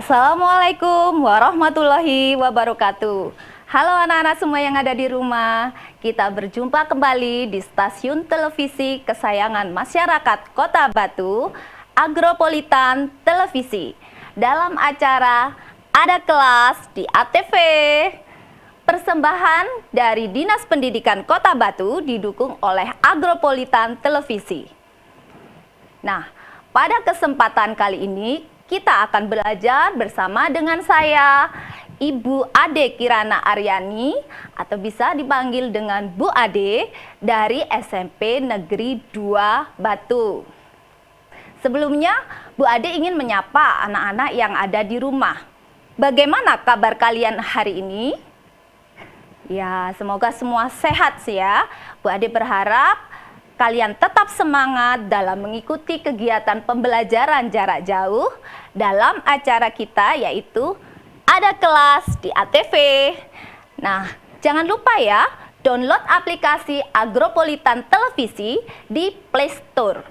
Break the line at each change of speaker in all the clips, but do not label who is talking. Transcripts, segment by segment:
Assalamualaikum warahmatullahi wabarakatuh. Halo anak-anak semua yang ada di rumah. Kita berjumpa kembali di stasiun televisi kesayangan masyarakat Kota Batu, Agropolitan Televisi. Dalam acara Ada Kelas di ATV. Persembahan dari Dinas Pendidikan Kota Batu didukung oleh Agropolitan Televisi. Nah, pada kesempatan kali ini kita akan belajar bersama dengan saya, Ibu Ade Kirana Aryani, atau bisa dipanggil dengan Bu Ade dari SMP Negeri 2 Batu. Sebelumnya, Bu Ade ingin menyapa anak-anak yang ada di rumah. Bagaimana kabar kalian hari ini? Ya, semoga semua sehat sih ya. Bu Ade berharap kalian tetap semangat dalam mengikuti kegiatan pembelajaran jarak jauh dalam acara kita, yaitu Ada Kelas di ATV. Nah, jangan lupa ya, download aplikasi Agropolitan Televisi di Play Store.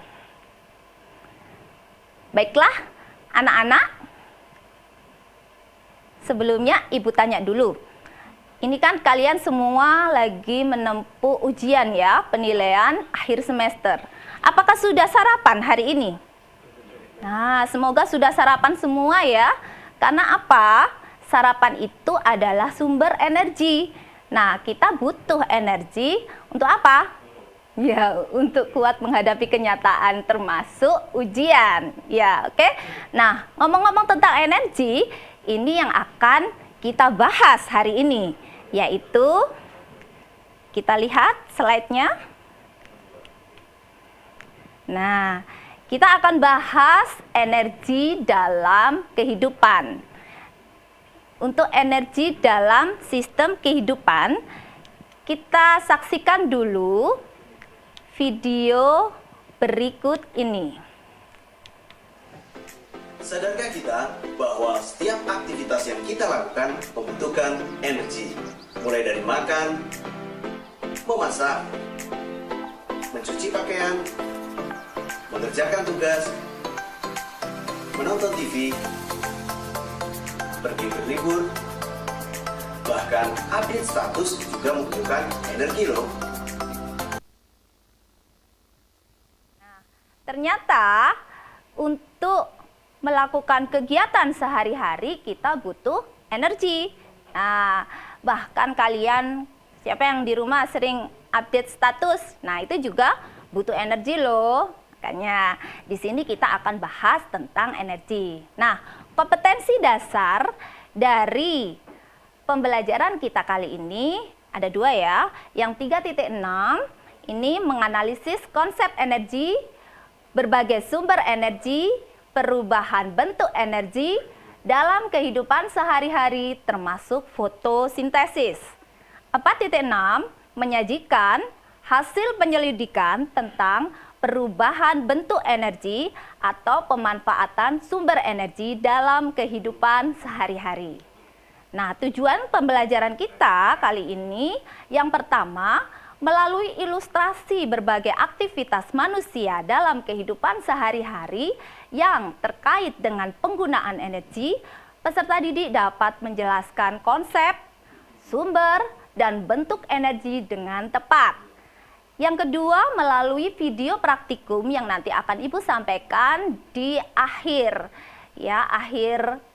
Baiklah, anak-anak. Sebelumnya, Ibu tanya dulu. Ini kan kalian semua lagi menempuh ujian ya, penilaian akhir semester. Apakah sudah sarapan hari ini? Nah, semoga sudah sarapan semua ya. Karena apa? Sarapan itu adalah sumber energi. Nah, kita butuh energi untuk apa? Ya, untuk kuat menghadapi kenyataan termasuk ujian. Ya, oke. Nah, ngomong-ngomong tentang energi, ini yang akan kita bahas hari ini. Yaitu, kita lihat slide-nya. Nah, kita akan bahas energi dalam kehidupan. Untuk energi dalam sistem kehidupan, kita saksikan dulu video berikut ini.
Sadarkah kita bahwa setiap aktivitas yang kita lakukan membutuhkan energi, mulai dari makan, memasak, mencuci pakaian, mengerjakan tugas, menonton TV, pergi berlibur, bahkan update status juga membutuhkan energi loh.
Nah, ternyata untuk melakukan kegiatan sehari-hari kita butuh energi. Nah, bahkan kalian siapa yang di rumah sering update status, nah itu juga butuh energi loh. Makanya di sini kita akan bahas tentang energi. Nah, kompetensi dasar dari pembelajaran kita kali ini ada dua ya. Yang 3.6 ini menganalisis konsep energi, berbagai sumber energi, perubahan bentuk energi dalam kehidupan sehari-hari termasuk fotosintesis. 4.6 menyajikan hasil penyelidikan tentang perubahan bentuk energi atau pemanfaatan sumber energi dalam kehidupan sehari-hari. Nah, tujuan pembelajaran kita kali ini yang pertama, melalui ilustrasi berbagai aktivitas manusia dalam kehidupan sehari-hari yang terkait dengan penggunaan energi, peserta didik dapat menjelaskan konsep, sumber, dan bentuk energi dengan tepat. Yang kedua, melalui video praktikum yang nanti akan Ibu sampaikan di akhir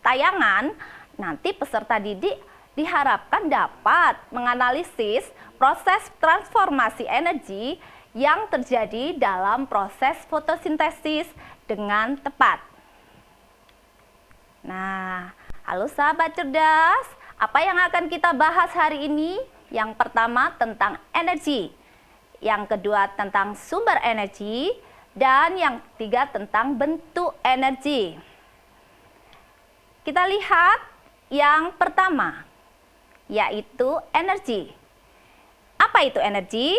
tayangan, nanti peserta didik diharapkan dapat menganalisis proses transformasi energi yang terjadi dalam proses fotosintesis dengan tepat. Nah, halo sahabat cerdas, apa yang akan kita bahas hari ini? Yang pertama tentang energi, yang kedua tentang sumber energi, dan yang ketiga tentang bentuk energi. Kita lihat yang pertama, yaitu energi. Apa itu energi?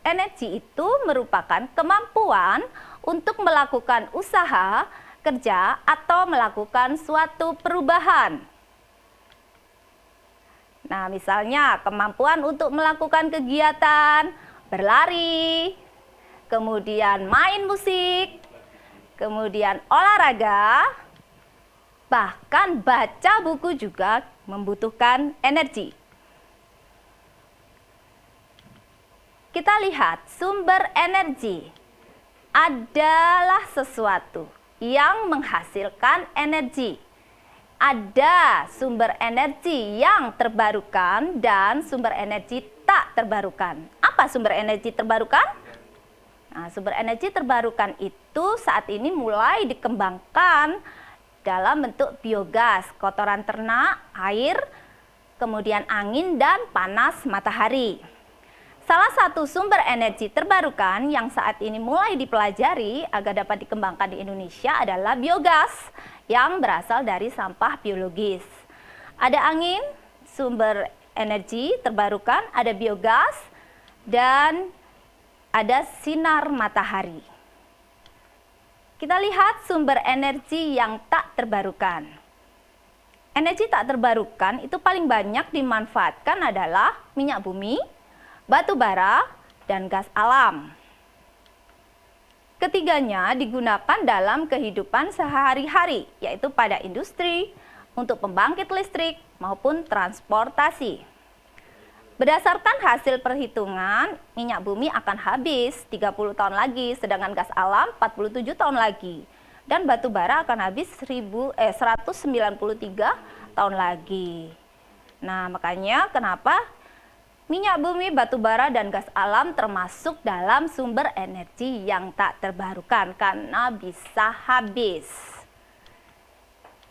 Energi itu merupakan kemampuan untuk melakukan usaha, kerja, atau melakukan suatu perubahan. Nah, misalnya kemampuan untuk melakukan kegiatan berlari, kemudian main musik, kemudian olahraga, Bahkan baca buku juga membutuhkan energi. Kita lihat sumber energi adalah sesuatu yang menghasilkan energi. Ada sumber energi yang terbarukan dan sumber energi tak terbarukan. Apa sumber energi terbarukan? Nah, sumber energi terbarukan itu saat ini mulai dikembangkan dalam bentuk biogas, kotoran ternak, air, kemudian angin dan panas matahari. Salah satu sumber energi terbarukan yang saat ini mulai dipelajari agar dapat dikembangkan di Indonesia adalah biogas yang berasal dari sampah biologis. Ada angin, sumber energi terbarukan, ada biogas, dan ada sinar matahari. Kita lihat sumber energi yang tak terbarukan. Energi tak terbarukan itu paling banyak dimanfaatkan adalah minyak bumi, batu bara, dan gas alam. Ketiganya digunakan dalam kehidupan sehari-hari, yaitu pada industri, untuk pembangkit listrik, maupun transportasi. Berdasarkan hasil perhitungan, minyak bumi akan habis 30 tahun lagi, sedangkan gas alam 47 tahun lagi. Dan batu bara akan habis 193 tahun lagi. Nah, makanya kenapa minyak bumi, batu bara, dan gas alam termasuk dalam sumber energi yang tak terbarukan karena bisa habis.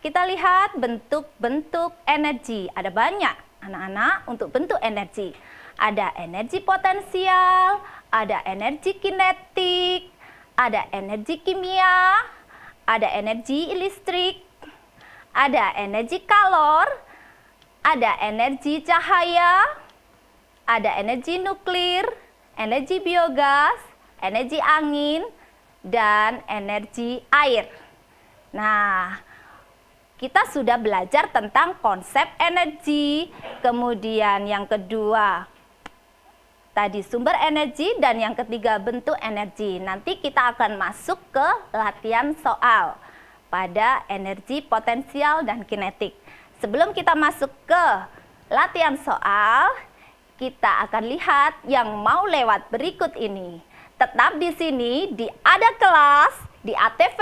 Kita lihat bentuk-bentuk energi. Ada banyak anak-anak untuk bentuk energi. Ada energi potensial, ada energi kinetik, ada energi kimia, ada energi listrik, ada energi kalor, ada energi cahaya, ada energi nuklir, energi biogas, energi angin, dan energi air. Nah, kita sudah belajar tentang konsep energi, kemudian yang kedua tadi sumber energi, dan yang ketiga bentuk energi. Nanti kita akan masuk ke latihan soal pada energi potensial dan kinetik. Sebelum kita masuk ke latihan soal, kita akan lihat yang mau lewat berikut ini. Tetap di sini di Ada Kelas di ATV.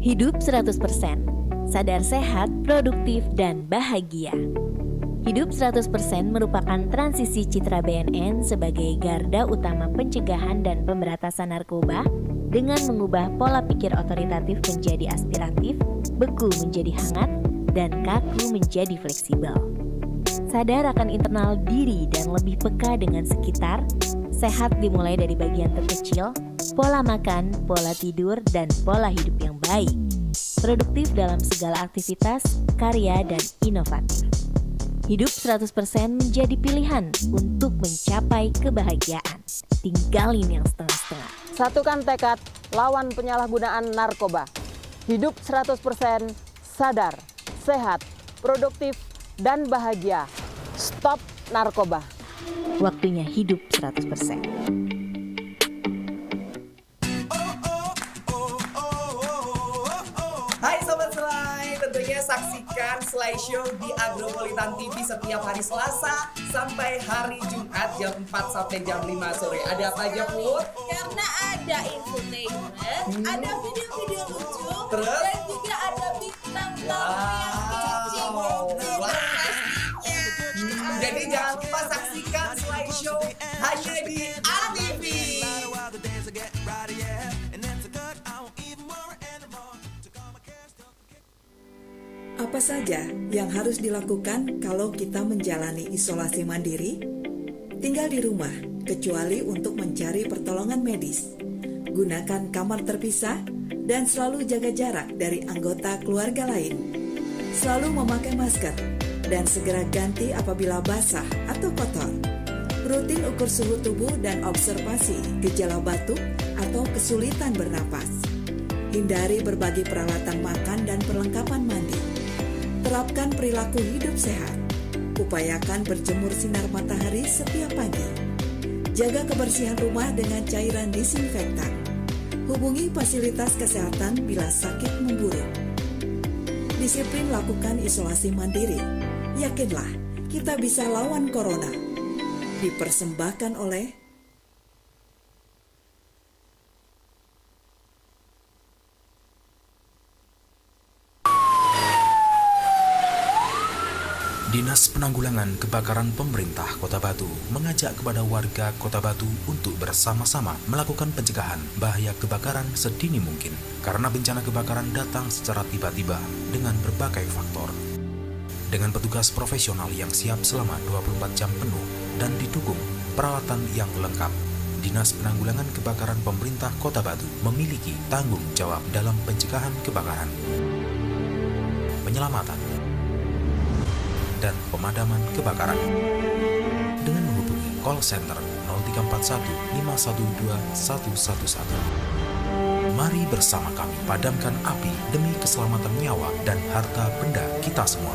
Hidup 100%, sadar sehat, produktif, dan bahagia. Hidup 100% merupakan transisi citra BNN sebagai garda utama pencegahan dan pemberantasan narkoba dengan mengubah pola pikir otoritatif menjadi aspiratif, beku menjadi hangat, dan kaku menjadi fleksibel. Sadar akan internal diri dan lebih peka dengan sekitar, sehat dimulai dari bagian terkecil, pola makan, pola tidur, dan pola hidup yang baik. Produktif dalam segala aktivitas, karya, dan inovatif. Hidup 100% menjadi pilihan untuk mencapai kebahagiaan. Tinggalin yang setengah-setengah.
Satukan tekad, lawan penyalahgunaan narkoba. Hidup 100% sadar, sehat, produktif, dan bahagia. Stop narkoba.
Waktunya hidup 100%.
Hai Sobat Selai, tentunya saksikan Selai Show di Agropolitan TV setiap hari Selasa sampai hari Jumat jam 4 sampai jam 5 sore. Ada apa aja, Put?
Karena ada infotainment, ada video-video lucu,
Terus?
dan juga ada bintang tamu yang pastinya.
Jadi jangan lupa saksikan Selai Show hanya di ATV.
Apa saja yang harus dilakukan kalau kita menjalani isolasi mandiri? Tinggal di rumah, kecuali untuk mencari pertolongan medis. Gunakan kamar terpisah dan selalu jaga jarak dari anggota keluarga lain. Selalu memakai masker dan segera ganti apabila basah atau kotor. Rutin ukur suhu tubuh dan observasi gejala batuk atau kesulitan bernapas. Hindari berbagai peralatan makan dan perlengkapan mandi. Terapkan perilaku hidup sehat. Upayakan berjemur sinar matahari setiap pagi. Jaga kebersihan rumah dengan cairan disinfektan. Hubungi fasilitas kesehatan bila sakit memburuk. Disiplin lakukan isolasi mandiri. Yakinlah, kita bisa lawan corona. Dipersembahkan oleh
Dinas Penanggulangan Kebakaran Pemerintah Kota Batu mengajak kepada warga Kota Batu untuk bersama-sama melakukan pencegahan bahaya kebakaran sedini mungkin, karena bencana kebakaran datang secara tiba-tiba dengan berbagai faktor. Dengan petugas profesional yang siap selama 24 jam penuh dan didukung peralatan yang lengkap, Dinas Penanggulangan Kebakaran Pemerintah Kota Batu memiliki tanggung jawab dalam pencegahan kebakaran, penyelamatan, dan pemadaman kebakaran dengan menghubungi call center 0341 512 111. Mari bersama kami padamkan api demi keselamatan nyawa dan harta benda kita semua.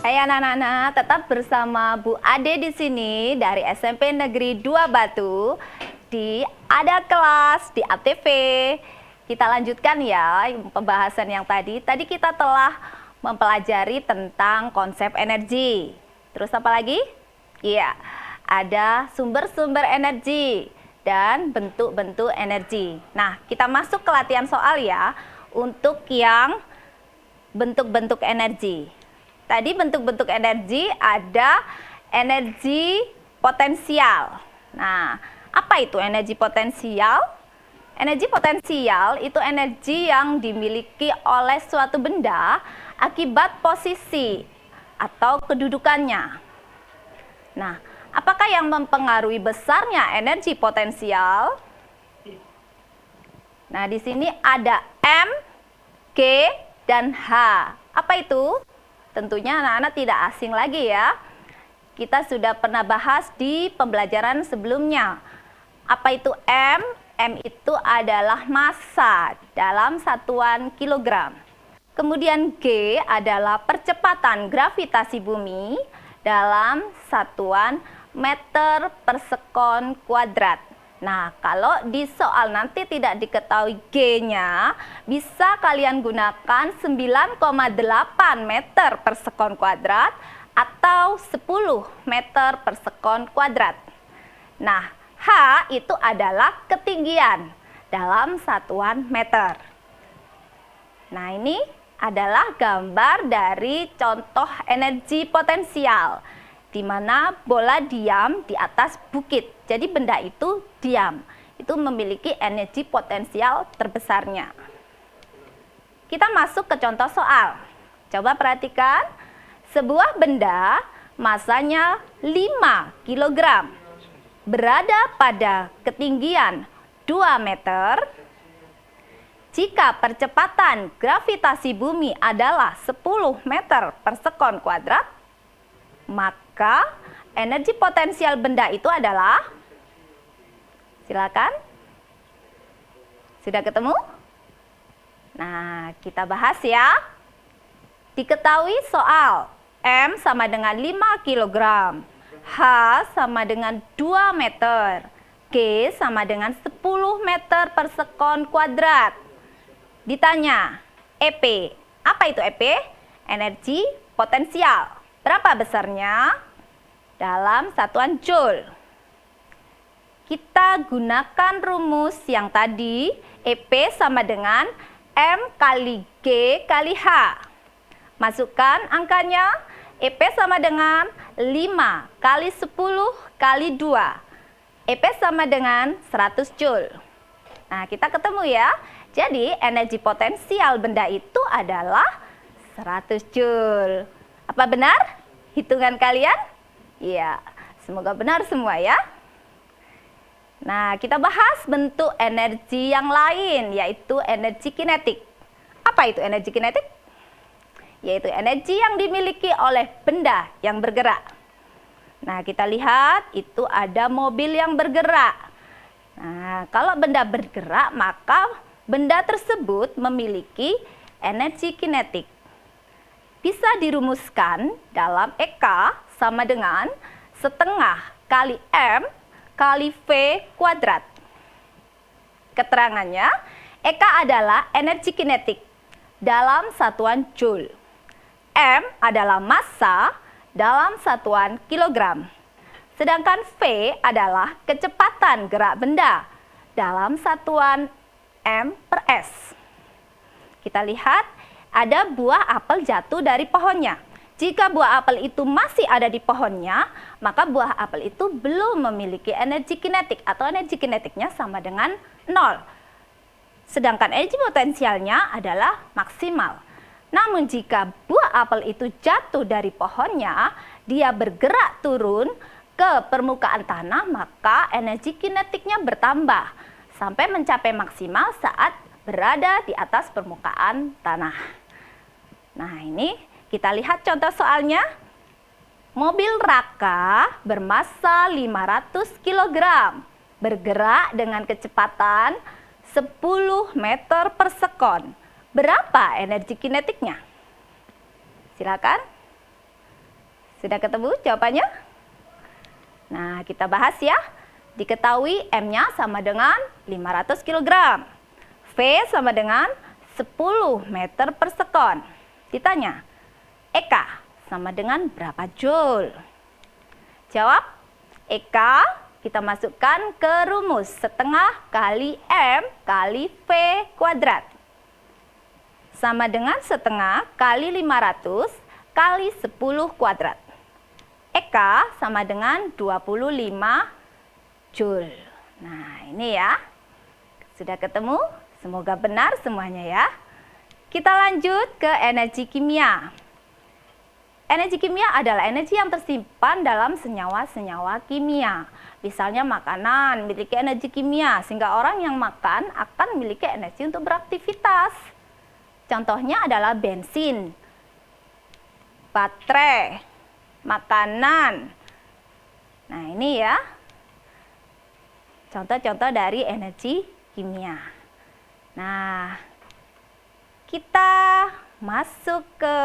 Hai anak-anak, tetap bersama Bu Ade di sini dari SMP Negeri 2 Batu di Ada Kelas di ATV. Kita lanjutkan ya pembahasan yang tadi. Tadi kita telah mempelajari tentang konsep energi. Terus apa lagi? Iya, ada sumber-sumber energi dan bentuk-bentuk energi. Nah, kita masuk ke latihan soal ya untuk yang bentuk-bentuk energi. Tadi bentuk-bentuk energi ada energi potensial. Nah, apa itu energi potensial? Energi potensial itu energi yang dimiliki oleh suatu benda akibat posisi atau kedudukannya. Nah, apakah yang mempengaruhi besarnya energi potensial? Nah, di sini ada M, G, dan H. Apa itu? Tentunya anak-anak tidak asing lagi ya. Kita sudah pernah bahas di pembelajaran sebelumnya. Apa itu M? M itu adalah massa dalam satuan kilogram. Kemudian G adalah percepatan gravitasi bumi dalam satuan meter per sekon kuadrat. Nah, kalau di soal nanti tidak diketahui G-nya, bisa kalian gunakan 9,8 meter per sekon kuadrat atau 10 meter per sekon kuadrat. Nah, H itu adalah ketinggian dalam satuan meter. Nah, ini adalah gambar dari contoh energi potensial, di mana bola diam di atas bukit. Jadi benda itu diam, itu memiliki energi potensial terbesarnya. Kita masuk ke contoh soal. Coba perhatikan, sebuah benda masanya 5 kg, berada pada ketinggian 2 meter. Jika percepatan gravitasi bumi adalah 10 meter per sekon kuadrat, maka energi potensial benda itu adalah, silakan, sudah ketemu? Nah, kita bahas ya. Diketahui soal M sama dengan 5 kg, H sama dengan 2 meter, G sama dengan 10 meter per sekon kuadrat. Ditanya, EP, apa itu EP? Energi potensial. Berapa besarnya? Dalam satuan Joule. Kita gunakan rumus yang tadi, EP sama dengan M kali G kali H. Masukkan angkanya, EP sama dengan 5 kali 10 kali 2. EP sama dengan 100 Joule. Nah, kita ketemu ya. Jadi, energi potensial benda itu adalah 100 Joule. Apa benar hitungan kalian? Iya, semoga benar semua ya. Nah, kita bahas bentuk energi yang lain, yaitu energi kinetik. Apa itu energi kinetik? Yaitu energi yang dimiliki oleh benda yang bergerak. Nah, kita lihat itu ada mobil yang bergerak. Nah, kalau benda bergerak, maka benda tersebut memiliki energi kinetik. Bisa dirumuskan dalam EK sama dengan setengah kali M kali V kuadrat. Keterangannya, EK adalah energi kinetik dalam satuan Joule. M adalah massa dalam satuan kilogram. Sedangkan V adalah kecepatan gerak benda dalam satuan M per S. Kita lihat ada buah apel jatuh dari pohonnya. Jika buah apel itu masih ada di pohonnya, maka buah apel itu belum memiliki energi kinetik atau energi kinetiknya sama dengan 0. Sedangkan energi potensialnya adalah maksimal. Namun jika buah apel itu jatuh dari pohonnya, dia bergerak turun ke permukaan tanah, maka energi kinetiknya bertambah sampai mencapai maksimal saat berada di atas permukaan tanah. Nah, ini kita lihat contoh soalnya. Mobil Raka bermassa 500 kg, bergerak dengan kecepatan 10 meter per sekon. Berapa energi kinetiknya? Silakan. Sudah ketemu jawabannya? Nah, kita bahas ya. Diketahui M-nya sama dengan 500 kg. V sama dengan 10 meter per sekon. Ditanya, EK sama dengan berapa Joule? Jawab, EK kita masukkan ke rumus setengah kali M kali V kuadrat. Sama dengan setengah kali 500 kali 10 kuadrat. EK sama dengan 25 Joule. Nah, ini ya. Sudah ketemu? Semoga benar semuanya ya. Kita lanjut ke energi kimia. Energi kimia adalah energi yang tersimpan dalam senyawa-senyawa kimia. Misalnya makanan memiliki energi kimia, sehingga orang yang makan akan memiliki energi untuk beraktivitas. Contohnya adalah bensin, baterai, makanan. Nah, ini ya contoh-contoh dari energi kimia. Nah, kita masuk ke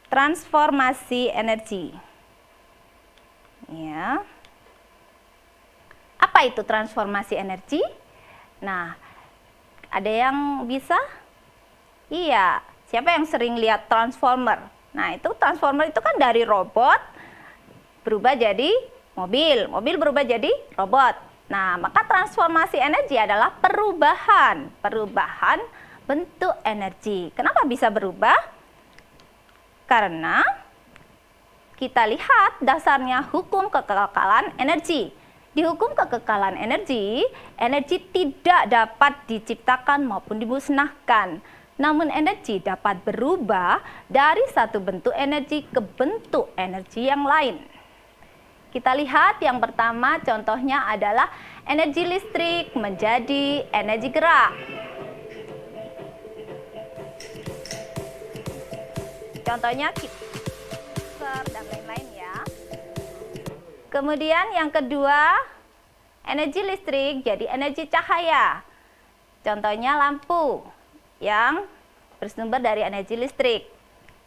transformasi energi. Ya. Apa itu transformasi energi? Nah, ada yang bisa? Iya, siapa yang sering lihat transformer? Nah, itu transformer itu kan dari robot berubah jadi mobil, mobil berubah jadi robot. Nah, maka transformasi energi adalah perubahan bentuk energi. Kenapa bisa berubah? Karena kita lihat dasarnya hukum kekekalan energi. Di hukum kekekalan energi, energi tidak dapat diciptakan maupun dimusnahkan. Namun energi dapat berubah dari satu bentuk energi ke bentuk energi yang lain. Kita lihat yang pertama contohnya adalah energi listrik menjadi energi gerak. Contohnya kiper dan lain-lain ya. Kemudian yang kedua, energi listrik jadi energi cahaya. Contohnya lampu yang bersumber dari energi listrik.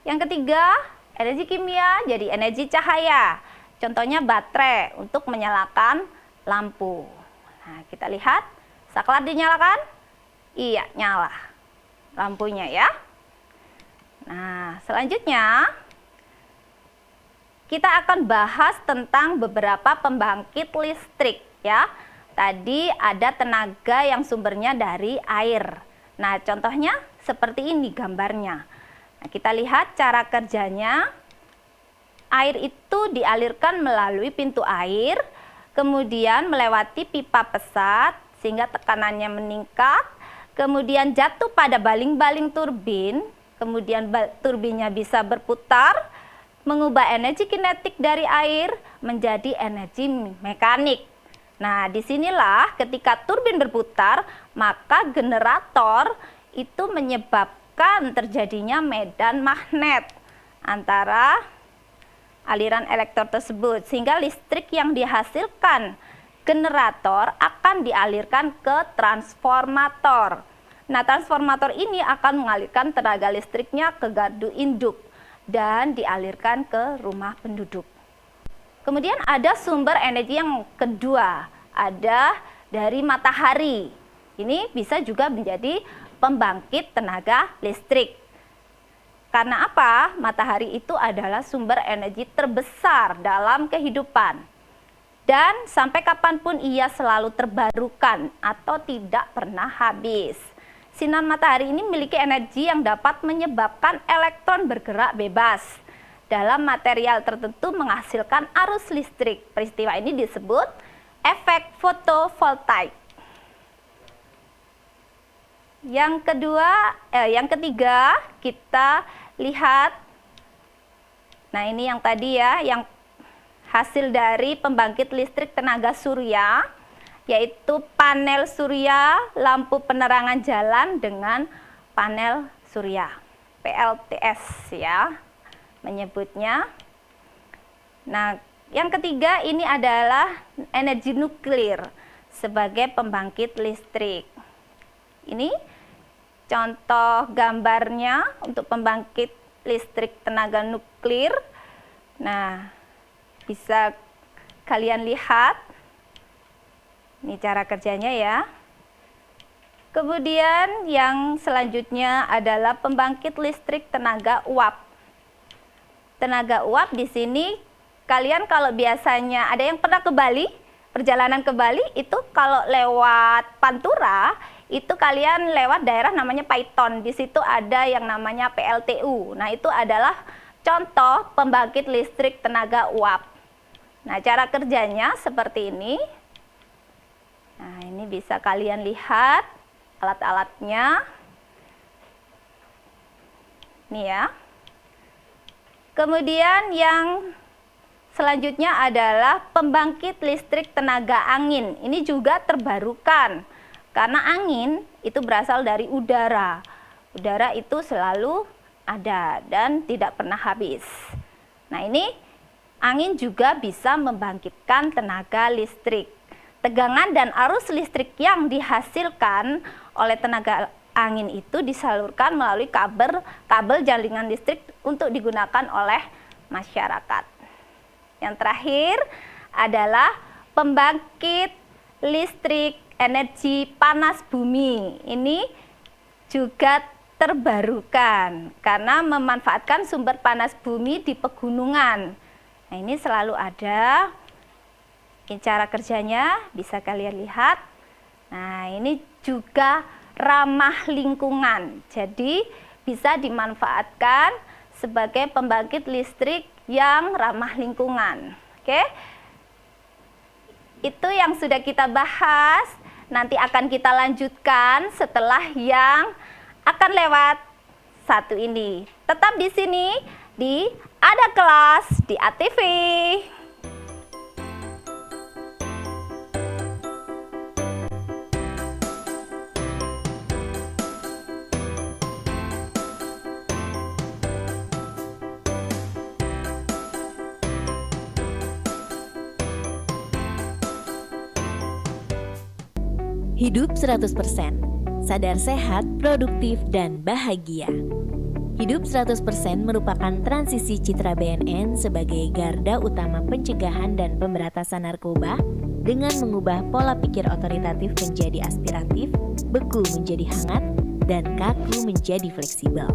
Yang ketiga, energi kimia jadi energi cahaya. Contohnya baterai untuk menyalakan lampu. Nah, kita lihat, saklar dinyalakan? Iya, nyala lampunya ya. Nah, selanjutnya kita akan bahas tentang beberapa pembangkit listrik ya. Tadi ada tenaga yang sumbernya dari air. Nah, contohnya seperti ini gambarnya. Nah, kita lihat cara kerjanya. Air itu dialirkan melalui pintu air, kemudian melewati pipa pesat sehingga tekanannya meningkat, kemudian jatuh pada baling-baling turbin, kemudian turbinnya bisa berputar, mengubah energi kinetik dari air menjadi energi mekanik. Nah, disinilah ketika turbin berputar, maka generator itu menyebabkan terjadinya medan magnet antara aliran elektron tersebut, sehingga listrik yang dihasilkan generator akan dialirkan ke transformator. Nah, transformator ini akan mengalirkan tenaga listriknya ke gardu induk dan dialirkan ke rumah penduduk. Kemudian ada sumber energi yang kedua, ada dari matahari. Ini bisa juga menjadi pembangkit tenaga listrik. Karena apa? Matahari itu adalah sumber energi terbesar dalam kehidupan. Dan sampai kapanpun ia selalu terbarukan atau tidak pernah habis. Sinar matahari ini memiliki energi yang dapat menyebabkan elektron bergerak bebas. Dalam material tertentu menghasilkan arus listrik. Peristiwa ini disebut efek fotovoltaik. Yang ketiga kita lihat, nah ini yang tadi ya, yang hasil dari pembangkit listrik tenaga surya, yaitu panel surya, lampu penerangan jalan dengan panel surya, PLTS ya menyebutnya. Nah, yang ketiga ini adalah energi nuklir sebagai pembangkit listrik. Ini contoh gambarnya untuk pembangkit listrik tenaga nuklir. Nah, bisa kalian lihat. Ini cara kerjanya ya. Kemudian yang selanjutnya adalah pembangkit listrik tenaga uap. Tenaga uap di sini kalian kalau biasanya ada yang pernah ke Bali, perjalanan ke Bali itu kalau lewat Pantura itu kalian lewat daerah namanya Paiton. Di situ ada yang namanya PLTU. Nah, itu adalah contoh pembangkit listrik tenaga uap. Nah, cara kerjanya seperti ini. Nah, ini bisa kalian lihat alat-alatnya. Nih ya. Kemudian yang selanjutnya adalah pembangkit listrik tenaga angin. Ini juga terbarukan. Karena angin itu berasal dari udara. Udara itu selalu ada dan tidak pernah habis. Nah, ini angin juga bisa membangkitkan tenaga listrik. Tegangan dan arus listrik yang dihasilkan oleh tenaga angin itu disalurkan melalui kabel jaringan listrik untuk digunakan oleh masyarakat. Yang terakhir adalah pembangkit listrik energi panas bumi. Ini juga terbarukan karena memanfaatkan sumber panas bumi di pegunungan. Nah, ini selalu ada. Ini cara kerjanya bisa kalian lihat. Nah, ini juga ramah lingkungan. Jadi bisa dimanfaatkan sebagai pembangkit listrik yang ramah lingkungan. Oke? Itu yang sudah kita bahas. Nanti akan kita lanjutkan setelah yang akan lewat satu ini. Tetap di sini di Ada Kelas di ATV.
Hidup 100%, sadar sehat, produktif, dan bahagia. Hidup 100% merupakan transisi citra BNN sebagai garda utama pencegahan dan pemberantasan narkoba dengan mengubah pola pikir otoritatif menjadi aspiratif, beku menjadi hangat, dan kaku menjadi fleksibel.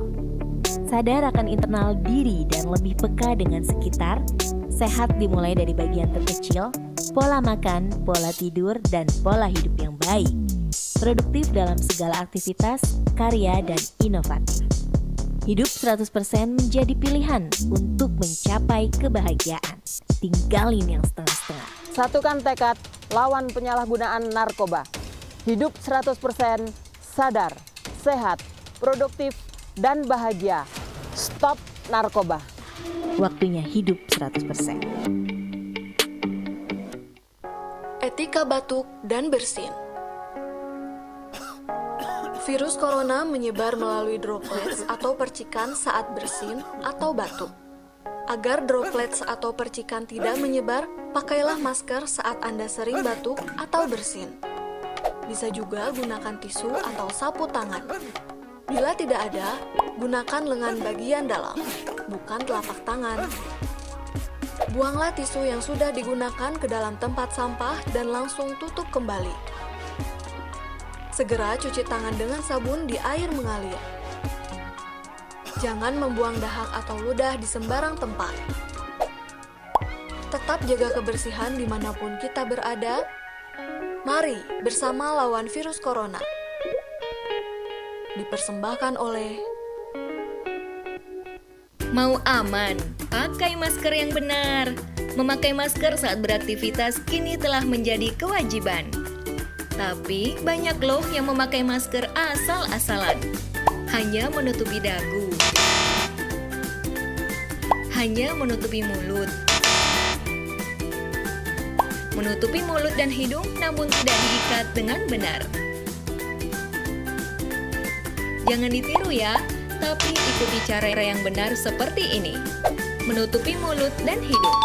Sadar akan internal diri dan lebih peka dengan sekitar, sehat dimulai dari bagian terkecil, pola makan, pola tidur, dan pola hidup yang baik. Produktif dalam segala aktivitas, karya, dan inovatif. Hidup 100% menjadi pilihan untuk mencapai kebahagiaan. Tinggalin yang setengah-setengah.
Satukan tekad lawan penyalahgunaan narkoba. Hidup 100% sadar, sehat, produktif, dan bahagia. Stop narkoba.
Waktunya hidup 100%.
Etika batuk dan bersin. Virus corona menyebar melalui droplets atau percikan saat bersin atau batuk. Agar droplets atau percikan tidak menyebar, pakailah masker saat Anda sering batuk atau bersin. Bisa juga gunakan tisu atau sapu tangan. Bila tidak ada, gunakan lengan bagian dalam, bukan telapak tangan. Buanglah tisu yang sudah digunakan ke dalam tempat sampah dan langsung tutup kembali. Segera cuci tangan dengan sabun di air mengalir. Jangan membuang dahak atau ludah di sembarang tempat. Tetap jaga kebersihan dimanapun kita berada. Mari bersama lawan virus corona. Dipersembahkan oleh
Mau aman, pakai masker yang benar. Memakai masker saat beraktivitas kini telah menjadi kewajiban. Tapi banyak loh yang memakai masker asal-asalan. Hanya menutupi dagu. Hanya menutupi mulut. Menutupi mulut dan hidung namun tidak diikat dengan benar. Jangan ditiru ya, tapi ikuti cara yang benar seperti ini. Menutupi mulut dan hidung.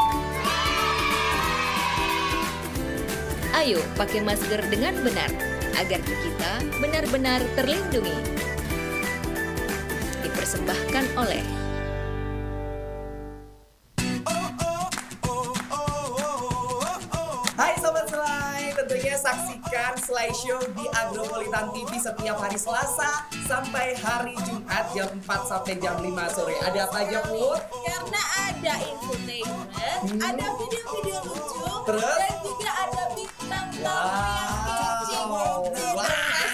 Ayo pakai masker dengan benar, agar kita benar-benar terlindungi. Dipersembahkan oleh
Hai Sobat Selai, tentunya saksikan Selai Show di Agropolitan TV setiap hari Selasa sampai hari Jumat jam 4 sampai jam 5 sore. Ada apa aja, Put?
Karena ada infotainment, ada video-video lucu,
Terus?
dan juga ada bintang tamu yang kecil-kecil pastinya.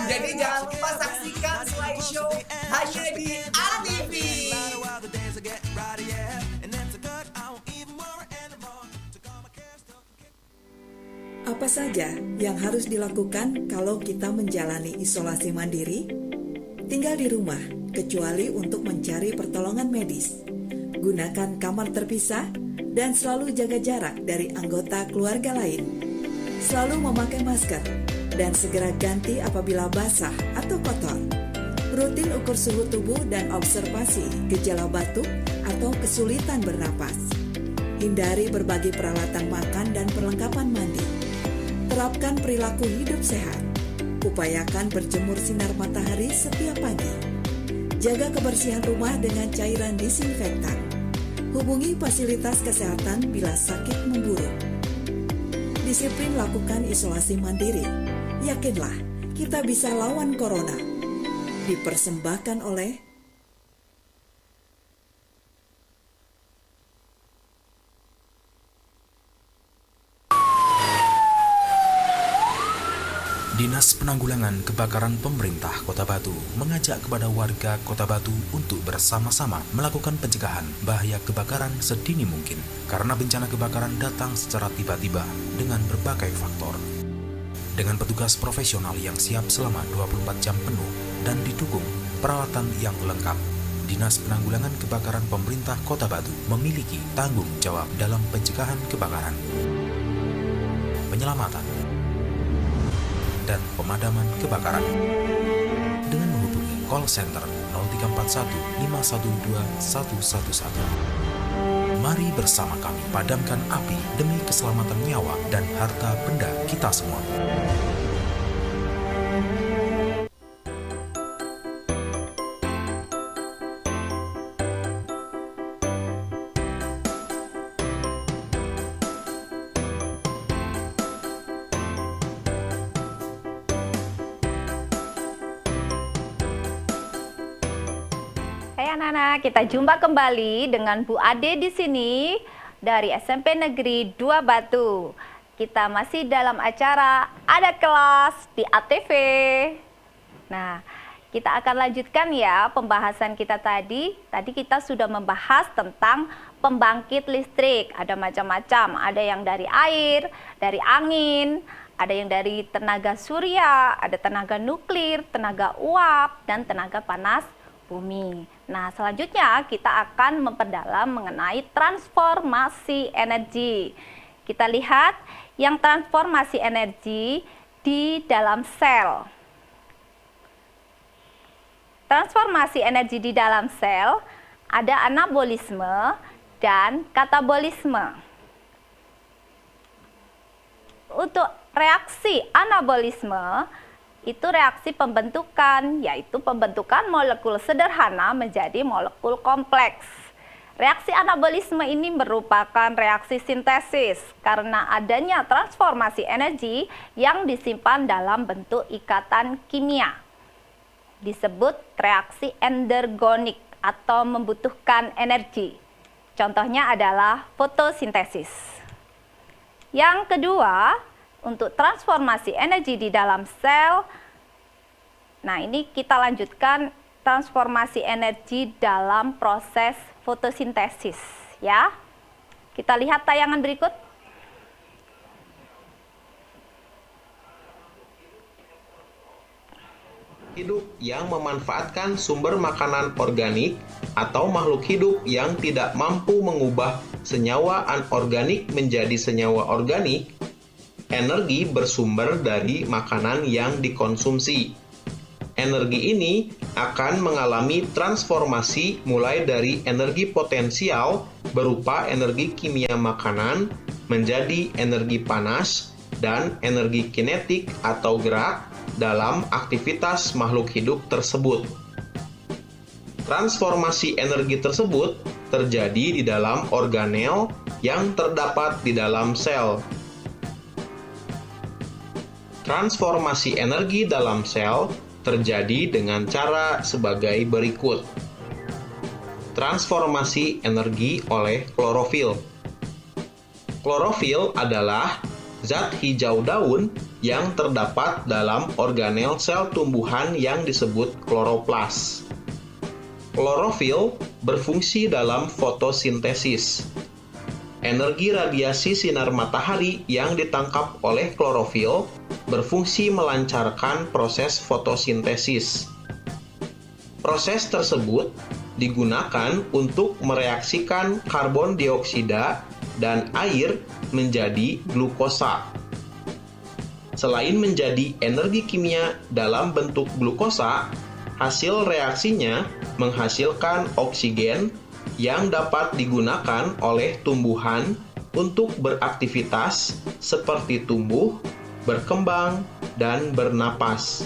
Jadi jangan lupa saksikan Selai Show hanya di ATV.
Apa saja yang harus dilakukan kalau kita menjalani isolasi mandiri? Tinggal di rumah, kecuali untuk mencari pertolongan medis. Gunakan kamar terpisah dan selalu jaga jarak dari anggota keluarga lain. Selalu memakai masker dan segera ganti apabila basah atau kotor. Rutin ukur suhu tubuh dan observasi gejala batuk atau kesulitan bernapas. Hindari berbagi peralatan makan dan perlengkapan mandi. Terapkan perilaku hidup sehat. Upayakan berjemur sinar matahari setiap pagi. Jaga kebersihan rumah dengan cairan disinfektan. Hubungi fasilitas kesehatan bila sakit memburuk. Disiplin lakukan isolasi mandiri. Yakinlah, kita bisa lawan corona. Dipersembahkan oleh
Dinas Penanggulangan Kebakaran Pemerintah Kota Batu mengajak kepada warga Kota Batu untuk bersama-sama melakukan pencegahan bahaya kebakaran sedini mungkin karena bencana kebakaran datang secara tiba-tiba dengan berbagai faktor. Dengan petugas profesional yang siap selama 24 jam penuh dan didukung peralatan yang lengkap, Dinas Penanggulangan Kebakaran Pemerintah Kota Batu memiliki tanggung jawab dalam pencegahan kebakaran, penyelamatan, dan pemadaman kebakaran dengan menghubungi call center 0341 512 111. Mari bersama kami padamkan api demi keselamatan nyawa dan harta benda kita semua.
Hai anak-anak, kita jumpa kembali dengan Bu Ade di sini dari SMP Negeri 2 Batu. Kita masih dalam acara Ada Kelas di ATV. Nah, kita akan lanjutkan ya pembahasan kita tadi. Tadi kita sudah membahas tentang pembangkit listrik. Ada macam-macam, ada yang dari air, dari angin, Ada yang dari tenaga surya, ada tenaga nuklir, tenaga uap, dan tenaga panas bumi. Nah, selanjutnya kita akan memperdalam mengenai transformasi energi. Kita lihat yang transformasi energi di dalam sel. Transformasi energi di dalam sel ada anabolisme dan katabolisme. Untuk reaksi anabolisme itu reaksi pembentukan, yaitu pembentukan molekul sederhana menjadi molekul kompleks. Reaksi anabolisme ini merupakan reaksi sintesis karena adanya transformasi energi yang disimpan dalam bentuk ikatan kimia. Disebut reaksi endergonik atau membutuhkan energi. Contohnya adalah fotosintesis. Yang kedua, untuk transformasi energi di dalam sel. Nah, ini kita lanjutkan transformasi energi dalam proses fotosintesis ya. Kita lihat tayangan berikut.
Hidup yang memanfaatkan sumber makanan organik atau makhluk hidup yang tidak mampu mengubah senyawa anorganik menjadi senyawa organik. Energi bersumber dari makanan yang dikonsumsi. Energi ini akan mengalami transformasi mulai dari energi potensial berupa energi kimia makanan menjadi energi panas dan energi kinetik atau gerak dalam aktivitas makhluk hidup tersebut. Transformasi energi tersebut terjadi di dalam organel yang terdapat di dalam sel. Transformasi energi dalam sel terjadi dengan cara sebagai berikut. Transformasi energi oleh klorofil. Klorofil adalah zat hijau daun yang terdapat dalam organel sel tumbuhan yang disebut kloroplas. Klorofil berfungsi dalam fotosintesis. Energi radiasi sinar matahari yang ditangkap oleh klorofil berfungsi melancarkan proses fotosintesis. Proses tersebut digunakan untuk mereaksikan karbon dioksida dan air menjadi glukosa. Selain menjadi energi kimia dalam bentuk glukosa, hasil reaksinya menghasilkan oksigen yang dapat digunakan oleh tumbuhan untuk beraktivitas seperti tumbuh, berkembang, dan bernapas.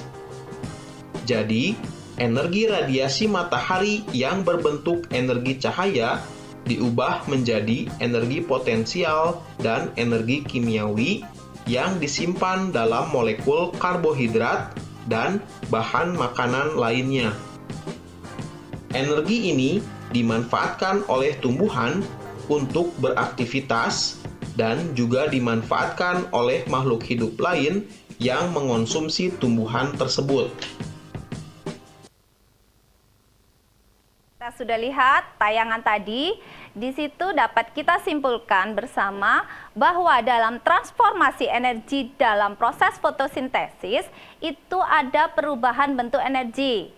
Jadi, energi radiasi matahari yang berbentuk energi cahaya diubah menjadi energi potensial dan energi kimiawi yang disimpan dalam molekul karbohidrat dan bahan makanan lainnya. Energi ini dimanfaatkan oleh tumbuhan untuk beraktivitas dan juga dimanfaatkan oleh makhluk hidup lain yang mengonsumsi tumbuhan tersebut.
Kita sudah lihat tayangan tadi, di situ dapat kita simpulkan bersama bahwa dalam transformasi energi dalam proses fotosintesis itu ada perubahan bentuk energi.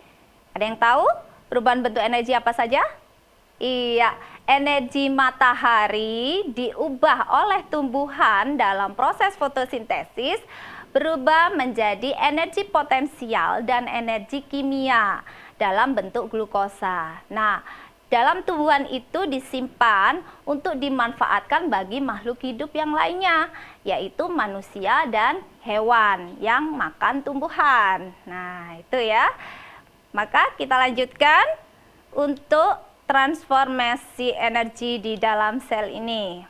Ada yang tahu perubahan bentuk energi apa saja? Iya, energi matahari diubah oleh tumbuhan dalam proses fotosintesis berubah menjadi energi potensial dan energi kimia dalam bentuk glukosa. Nah, dalam tumbuhan itu disimpan untuk dimanfaatkan bagi makhluk hidup yang lainnya, yaitu manusia dan hewan yang makan tumbuhan. Nah, itu ya. Maka kita lanjutkan untuk transformasi energi di dalam sel ini.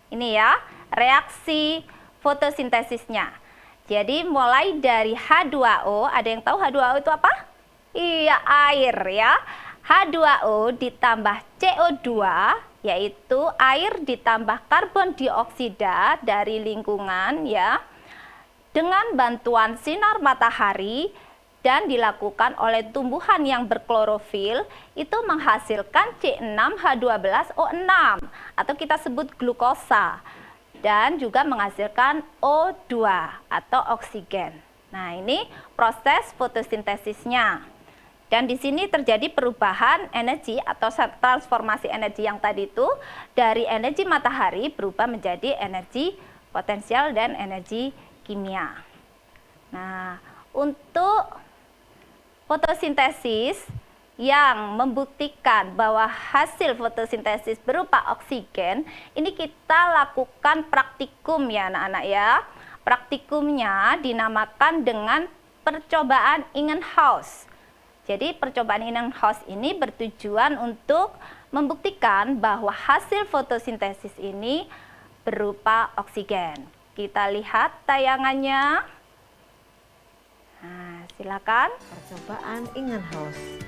Ini ya, reaksi fotosintesisnya. Jadi mulai dari H2O, ada yang tahu H2O itu apa? Iya, air ya. H2O ditambah CO2, yaitu air ditambah karbon dioksida dari lingkungan ya. Dengan bantuan sinar matahari dan dilakukan oleh tumbuhan yang berklorofil itu menghasilkan C6H12O6 atau kita sebut glukosa. dan juga menghasilkan O2 atau oksigen. Nah, ini proses fotosintesisnya. Dan di sini terjadi perubahan energi atau transformasi energi yang tadi itu dari energi matahari berubah menjadi energi potensial dan energi kimia. Nah, untuk fotosintesis yang membuktikan bahwa hasil fotosintesis berupa oksigen, ini kita lakukan praktikum ya anak-anak ya. Praktikumnya dinamakan dengan percobaan Ingenhousz. Jadi percobaan Ingenhousz ini bertujuan untuk membuktikan bahwa hasil fotosintesis ini berupa oksigen. Kita lihat tayangannya. Nah, silakan.
Percobaan Ingenhousz.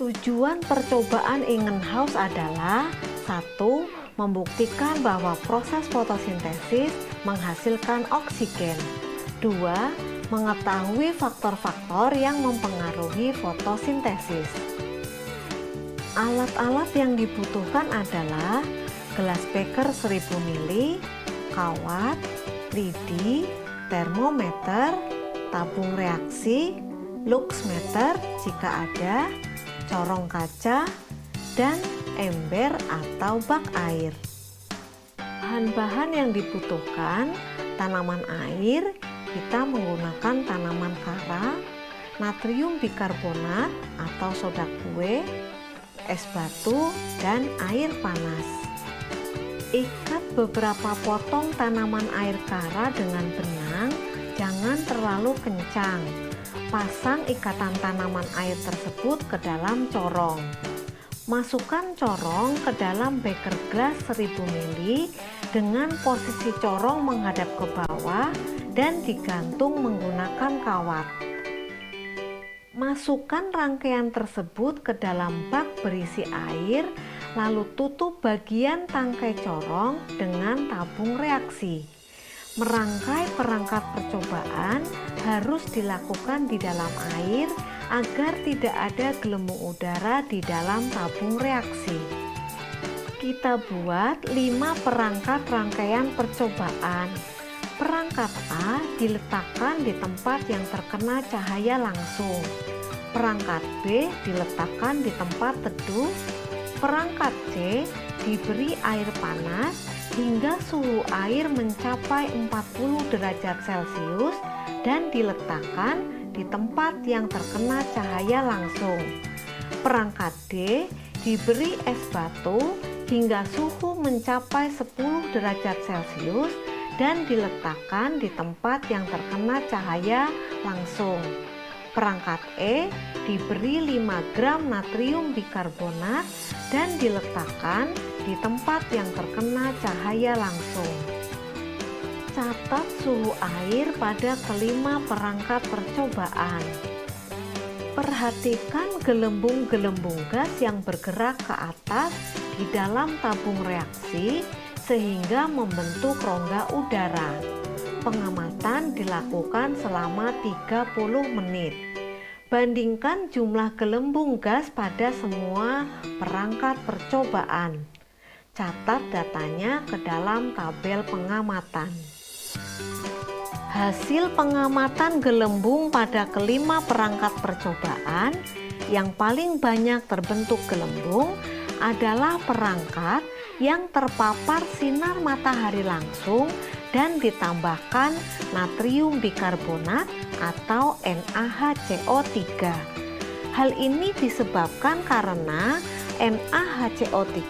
Tujuan percobaan Ingenhousz adalah 1. Membuktikan bahwa proses fotosintesis menghasilkan oksigen. 2. Mengetahui faktor-faktor yang mempengaruhi fotosintesis. Alat-alat yang dibutuhkan adalah gelas beker 1000 ml, kawat, lidi, termometer, tabung reaksi, luxmeter jika ada, corong kaca, dan ember atau bak air. Bahan-bahan yang dibutuhkan: tanaman air, kita menggunakan tanaman kara, natrium bikarbonat atau soda kue, es batu, dan air panas. Ikat beberapa potong tanaman air kara dengan benang, jangan terlalu kencang. Pasang ikatan tanaman air tersebut ke dalam corong. Masukkan corong ke dalam beker gelas 1000 ml dengan posisi corong menghadap ke bawah dan digantung menggunakan kawat. Masukkan rangkaian tersebut ke dalam bak berisi air, lalu tutup bagian tangkai corong dengan tabung reaksi. Merangkai perangkat percobaan harus dilakukan di dalam air agar tidak ada gelembung udara di dalam tabung reaksi. Kita buat 5 perangkat rangkaian percobaan. Perangkat A diletakkan di tempat yang terkena cahaya langsung. Perangkat B diletakkan di tempat teduh. Perangkat C diberi air panas hingga suhu air mencapai 40 derajat Celcius dan diletakkan di tempat yang terkena cahaya langsung. Perangkat D diberi es batu hingga suhu mencapai 10 derajat Celcius dan diletakkan di tempat yang terkena cahaya langsung. Perangkat E diberi 5 gram natrium bikarbonat dan diletakkan di tempat yang terkena cahaya langsung. Catat suhu air pada kelima perangkat percobaan. Perhatikan gelembung-gelembung gas yang bergerak ke atas di dalam tabung reaksi sehingga membentuk rongga udara. Pengamatan dilakukan selama 30 menit. Bandingkan jumlah gelembung gas pada semua perangkat percobaan. Catat datanya ke dalam tabel pengamatan. Hasil pengamatan gelembung pada kelima perangkat percobaan, yang paling banyak terbentuk gelembung adalah perangkat yang terpapar sinar matahari langsung dan ditambahkan natrium bikarbonat atau NaHCO3. Hal ini disebabkan karena NaHCO3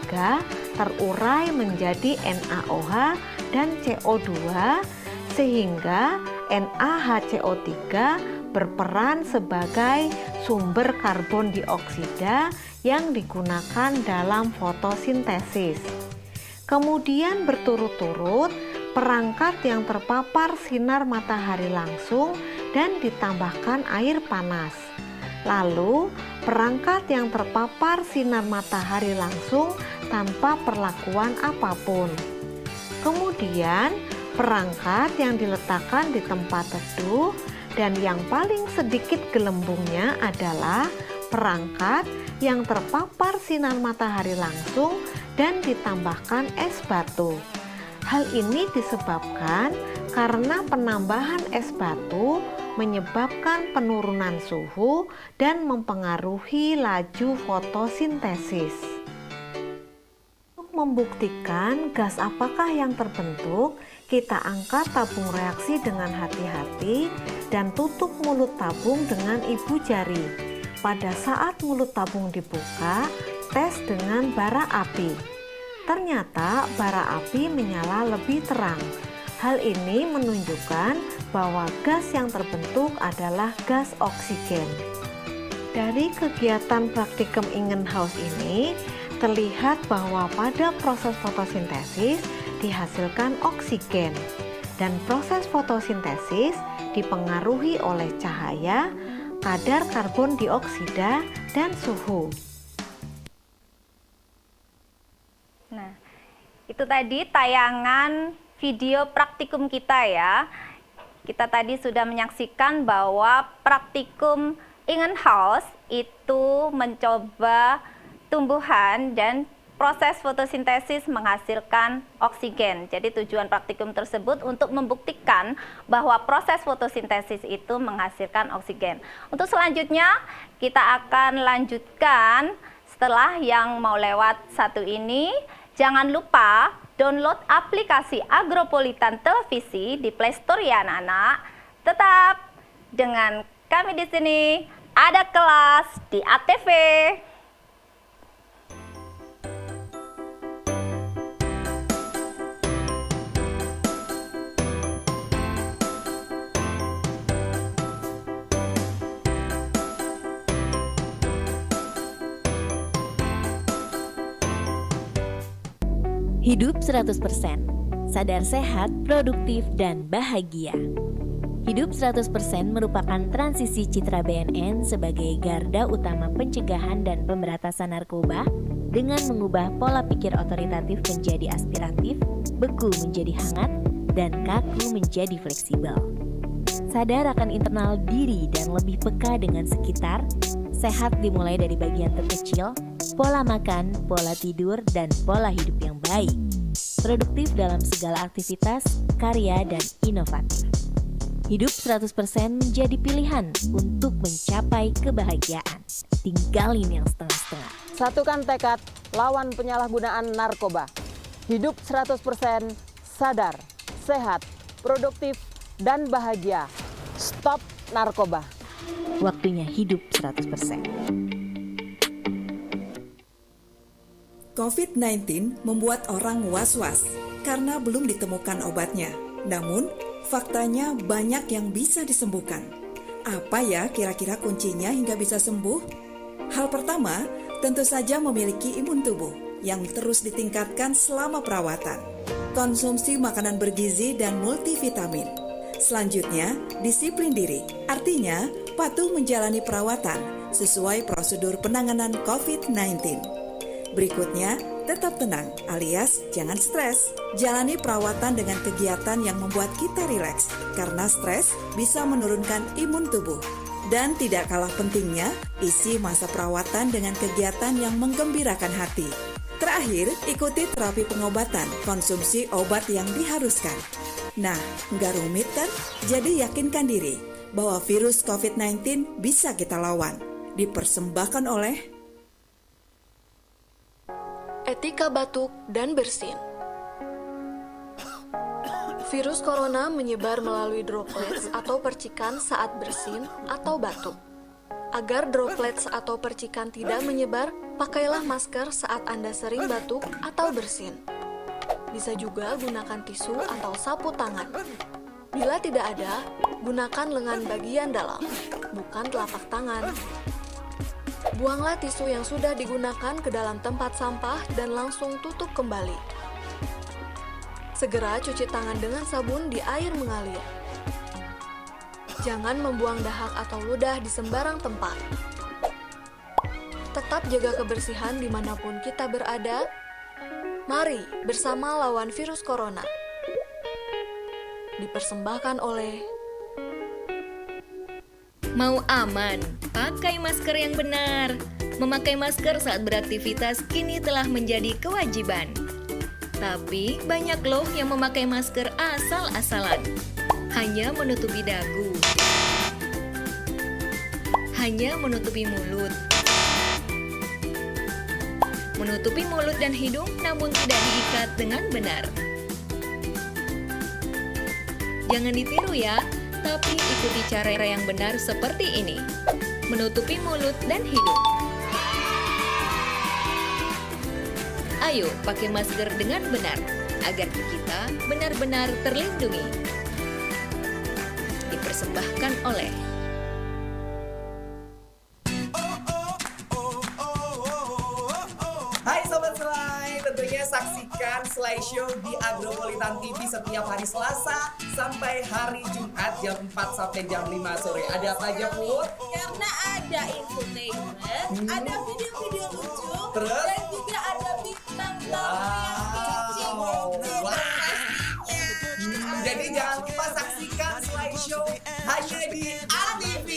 terurai menjadi NaOH dan CO2 sehingga NaHCO3 berperan sebagai sumber karbon dioksida yang digunakan dalam fotosintesis. Kemudian berturut-turut perangkat yang terpapar sinar matahari langsung dan ditambahkan air panas. Lalu perangkat yang terpapar sinar matahari langsung tanpa perlakuan apapun. Kemudian perangkat yang diletakkan di tempat teduh dan yang paling sedikit gelembungnya adalah perangkat yang terpapar sinar matahari langsung dan ditambahkan es batu. Hal ini disebabkan karena penambahan es batu menyebabkan penurunan suhu dan mempengaruhi laju fotosintesis. Untuk membuktikan gas apakah yang terbentuk, kita angkat tabung reaksi dengan hati-hati dan tutup mulut tabung dengan ibu jari. Pada saat mulut tabung dibuka, tes dengan bara api. Ternyata bara api menyala lebih terang. Hal ini menunjukkan bahwa gas yang terbentuk adalah gas oksigen. Dari kegiatan praktikum Ingenhousz ini, terlihat bahwa pada proses fotosintesis dihasilkan oksigen, dan proses fotosintesis dipengaruhi oleh cahaya, kadar karbon dioksida, dan suhu.
Nah, itu tadi tayangan video praktikum kita ya. Kita tadi sudah menyaksikan bahwa praktikum Ingenhousz itu mencoba tumbuhan dan proses fotosintesis menghasilkan oksigen. Jadi tujuan praktikum tersebut untuk membuktikan bahwa proses fotosintesis itu menghasilkan oksigen. Untuk selanjutnya kita akan lanjutkan setelah yang mau lewat satu ini. Jangan lupa download aplikasi Agropolitan Televisi di Play Store ya anak-anak. Tetap dengan kami di sini, ada kelas di ATV.
Hidup 100%, sadar sehat, produktif, dan bahagia. Hidup 100% merupakan transisi citra BNN sebagai garda utama pencegahan dan pemberantasan narkoba dengan mengubah pola pikir otoritatif menjadi aspiratif, beku menjadi hangat, dan kaku menjadi fleksibel. Sadar akan internal diri dan lebih peka dengan sekitar, sehat dimulai dari bagian terkecil, pola makan, pola tidur, dan pola hidup yang baik. Produktif dalam segala aktivitas, karya, dan inovatif. Hidup 100% menjadi pilihan untuk mencapai kebahagiaan. Tinggalin yang setengah-setengah.
Satukan tekad, lawan penyalahgunaan narkoba. Hidup 100%, sadar, sehat, produktif, dan bahagia. Stop narkoba.
Waktunya hidup 100%.
COVID-19 membuat orang was-was karena belum ditemukan obatnya. Namun, faktanya banyak yang bisa disembuhkan. Apa ya kira-kira kuncinya hingga bisa sembuh? Hal pertama, tentu saja memiliki imun tubuh yang terus ditingkatkan selama perawatan. Konsumsi makanan bergizi dan multivitamin. Selanjutnya, disiplin diri. Artinya, patuh menjalani perawatan sesuai prosedur penanganan COVID-19. Berikutnya, tetap tenang alias jangan stres. Jalani perawatan dengan kegiatan yang membuat kita rileks karena stres bisa menurunkan imun tubuh. Dan tidak kalah pentingnya, isi masa perawatan dengan kegiatan yang menggembirakan hati. Terakhir, ikuti terapi pengobatan, konsumsi obat yang diharuskan. Nah, nggak rumit kan? Jadi yakinkan diri bahwa virus COVID-19 bisa kita lawan. Dipersembahkan oleh
Etika batuk dan bersin. Virus corona menyebar melalui droplets atau percikan saat bersin atau batuk. Agar droplets atau percikan tidak menyebar, pakailah masker saat Anda sering batuk atau bersin. Bisa juga gunakan tisu atau sapu tangan. Bila tidak ada, gunakan lengan bagian dalam, bukan telapak tangan. Buanglah tisu yang sudah digunakan ke dalam tempat sampah dan langsung tutup kembali. Segera cuci tangan dengan sabun di air mengalir. Jangan membuang dahak atau ludah di sembarang tempat. Tetap jaga kebersihan dimanapun kita berada. Mari bersama lawan virus corona. Dipersembahkan oleh
Mau aman, pakai masker yang benar. Memakai masker saat beraktivitas kini telah menjadi kewajiban. Tapi banyak loh yang memakai masker asal-asalan. Hanya menutupi dagu. Hanya menutupi mulut. Menutupi mulut dan hidung namun tidak diikat dengan benar. Jangan ditiru ya, tapi ikuti cara yang benar seperti ini. Menutupi mulut dan hidung. Ayo pakai masker dengan benar, agar kita benar-benar terlindungi. Dipersembahkan oleh
Hai Sobat Selai, tentunya saksikan Selai Show di Agropolitan TV setiap hari Selasa sampai hari Jumat jam 4 sampai jam 5 sore. Ada apa aja, Put?
Karena ada infotainment, ada video-video lucu,
Terus?
dan juga ada bintang tamu yang pastinya.
Jadi jangan lupa saksikan Selai Show hanya di ATV.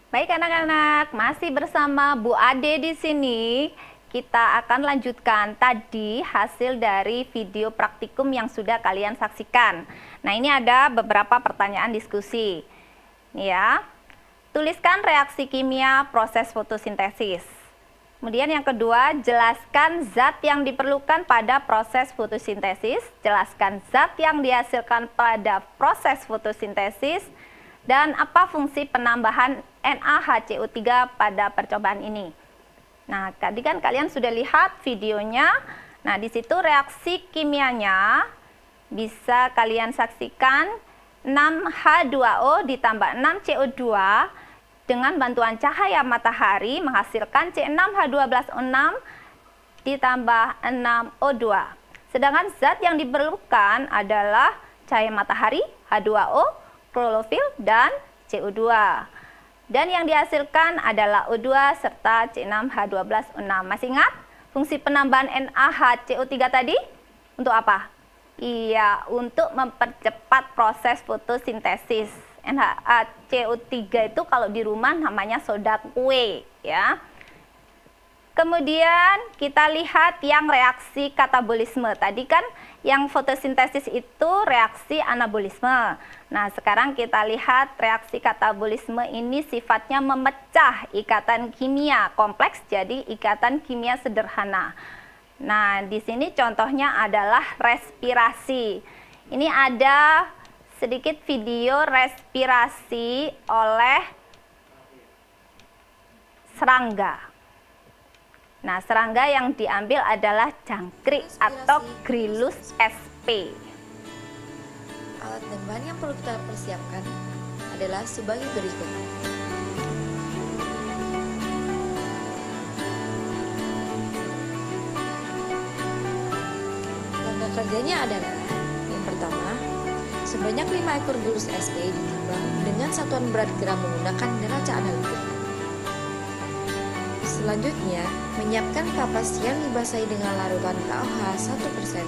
Baik anak-anak, masih bersama Bu Ade di sini. Kita akan lanjutkan tadi hasil dari video praktikum yang sudah kalian saksikan. Nah, ini ada beberapa pertanyaan diskusi. Nih ya. Tuliskan reaksi kimia proses fotosintesis. Kemudian yang kedua, jelaskan zat yang diperlukan pada proses fotosintesis, jelaskan zat yang dihasilkan pada proses fotosintesis, dan apa fungsi penambahan NaHCO3 pada percobaan ini. Nah, tadi kan kalian sudah lihat videonya. Nah, di situ reaksi kimianya bisa kalian saksikan 6H2O ditambah 6CO2 dengan bantuan cahaya matahari menghasilkan C6H12O6 ditambah 6O2. Sedangkan zat yang diperlukan adalah cahaya matahari, H2O, klorofil, dan CO2. Dan yang dihasilkan adalah O2 serta C6H12O6. Masih ingat fungsi penambahan NaHCO3 tadi? Untuk apa? Iya, untuk mempercepat proses fotosintesis. NaHCO3 itu kalau di rumah namanya soda kue, ya. Kemudian kita lihat yang reaksi katabolisme. Tadi kan yang fotosintesis itu reaksi anabolisme. Nah, sekarang kita lihat reaksi katabolisme ini sifatnya memecah ikatan kimia kompleks jadi ikatan kimia sederhana. Nah, di sini contohnya adalah respirasi. Ini ada sedikit video respirasi oleh serangga. Nah, serangga yang diambil adalah jangkrik atau Gryllus sp.
Alat dan bahan yang perlu kita persiapkan adalah sebagai berikut. Langkah kerjanya adalah yang pertama, sebanyak 5 ekor Gryllus sp ditimbang dengan satuan berat gram menggunakan neraca analitik. Selanjutnya, menyiapkan kapas yang dibasahi dengan larutan KOH 1%.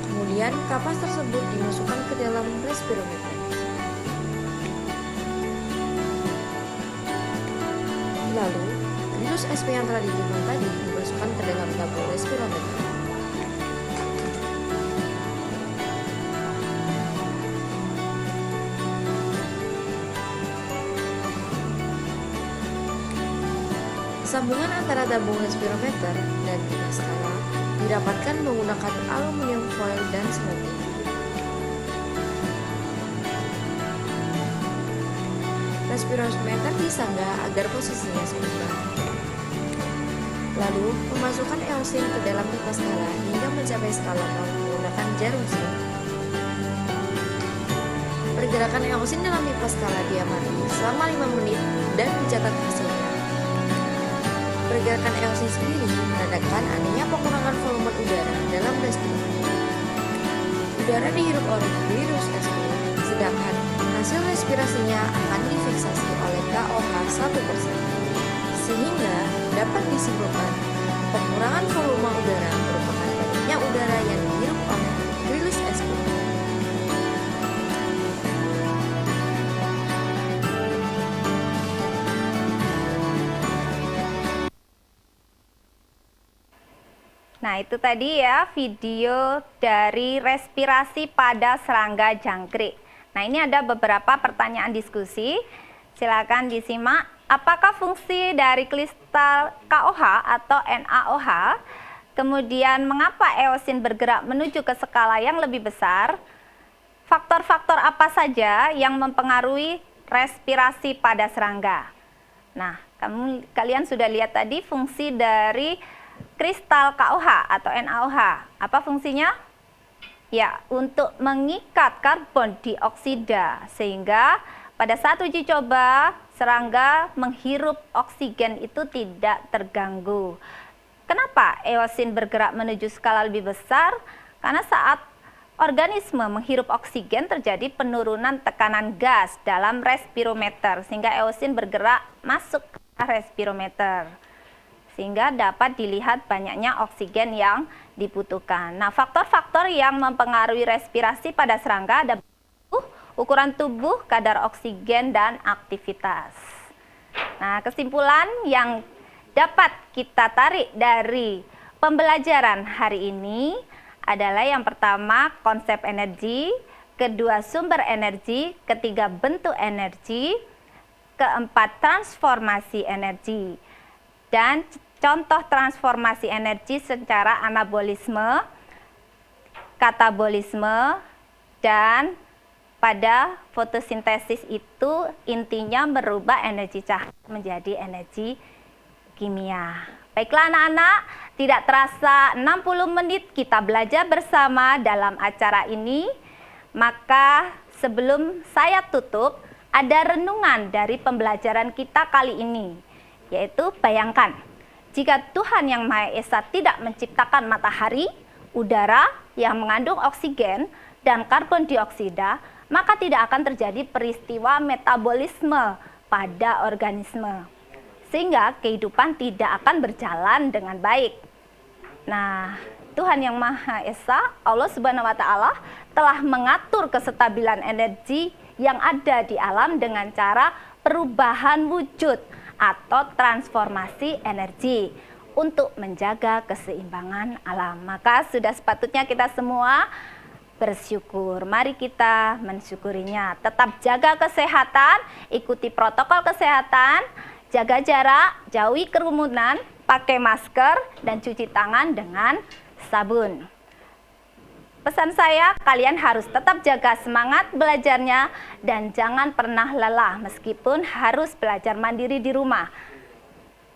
Kemudian, kapas tersebut dimasukkan ke dalam respirometer. Lalu, Gryllus sp yang telah ditimbang tadi dimasukkan ke dalam tabung respirometer. Sambungan antara tabung respirometer dan pipa skala dirapatkan menggunakan aluminium foil dan selotik. Respirometer disanggah agar posisinya seimbang. Lalu, memasukkan eosin ke dalam pipa skala hingga mencapai skala 0 menggunakan jarum sim. Pergerakan eosin dalam pipa skala diamati selama 5 menit dan mencatat hasilnya. Pergerakan eosin sendiri menandakan adanya pengurangan volume udara dalam respirasi. Udara dihirup oleh virus SP, sedangkan hasil respirasinya akan difiksasi oleh KOH 1%. Sehingga dapat disimpulkan pengurangan volume udara merupakan banyaknya udara yang dihirup oleh rilis SP.
Nah, itu tadi ya video dari respirasi pada serangga jangkrik. Nah, ini ada beberapa pertanyaan diskusi. Silakan disimak. Apakah fungsi dari kristal KOH atau NaOH? Kemudian, mengapa eosin bergerak menuju ke skala yang lebih besar? Faktor-faktor apa saja yang mempengaruhi respirasi pada serangga? Nah, kalian sudah lihat tadi fungsi dari kristal KOH atau NaOH. Apa fungsinya? Ya, untuk mengikat karbon dioksida sehingga pada saat uji coba serangga menghirup oksigen itu tidak terganggu. Kenapa eosin bergerak menuju skala lebih besar? Karena saat organisme menghirup oksigen terjadi penurunan tekanan gas dalam respirometer sehingga eosin bergerak masuk ke respirometer, sehingga dapat dilihat banyaknya oksigen yang dibutuhkan. Nah, faktor-faktor yang mempengaruhi respirasi pada serangga ada ukuran tubuh, kadar oksigen, dan aktivitas. Nah, kesimpulan yang dapat kita tarik dari pembelajaran hari ini adalah yang pertama konsep energi, kedua sumber energi, ketiga bentuk energi, keempat transformasi energi, dan contoh transformasi energi secara anabolisme, katabolisme, dan pada fotosintesis itu intinya merubah energi cahaya menjadi energi kimia. Baiklah anak-anak, tidak terasa 60 menit kita belajar bersama dalam acara ini. Maka sebelum saya tutup, ada renungan dari pembelajaran kita kali ini, yaitu bayangkan jika Tuhan Yang Maha Esa tidak menciptakan matahari, udara yang mengandung oksigen dan karbon dioksida, maka tidak akan terjadi peristiwa metabolisme pada organisme, sehingga kehidupan tidak akan berjalan dengan baik. Nah, Tuhan Yang Maha Esa, Allah Subhanahu wa Ta'ala, telah mengatur kestabilan energi yang ada di alam dengan cara perubahan wujud atau transformasi energi untuk menjaga keseimbangan alam. Maka sudah sepatutnya kita semua bersyukur. Mari kita mensyukurinya. Tetap jaga kesehatan, ikuti protokol kesehatan, jaga jarak, jauhi kerumunan, pakai masker, dan cuci tangan dengan sabun. Pesan saya, kalian harus tetap jaga semangat belajarnya dan jangan pernah lelah meskipun harus belajar mandiri di rumah.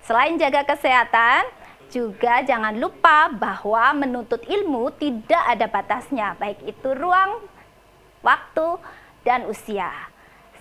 Selain jaga kesehatan, juga jangan lupa bahwa menuntut ilmu tidak ada batasnya, baik itu ruang, waktu, dan usia.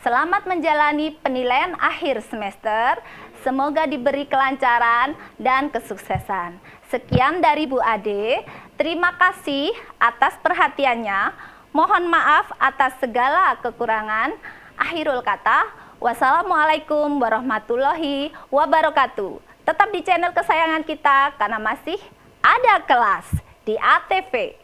Selamat menjalani penilaian akhir semester, semoga diberi kelancaran dan kesuksesan. Sekian dari Bu Ade, terima kasih atas perhatiannya, mohon maaf atas segala kekurangan. Akhirul kata, wassalamualaikum warahmatullahi wabarakatuh. Tetap di channel kesayangan kita karena masih ada kelas di ATV.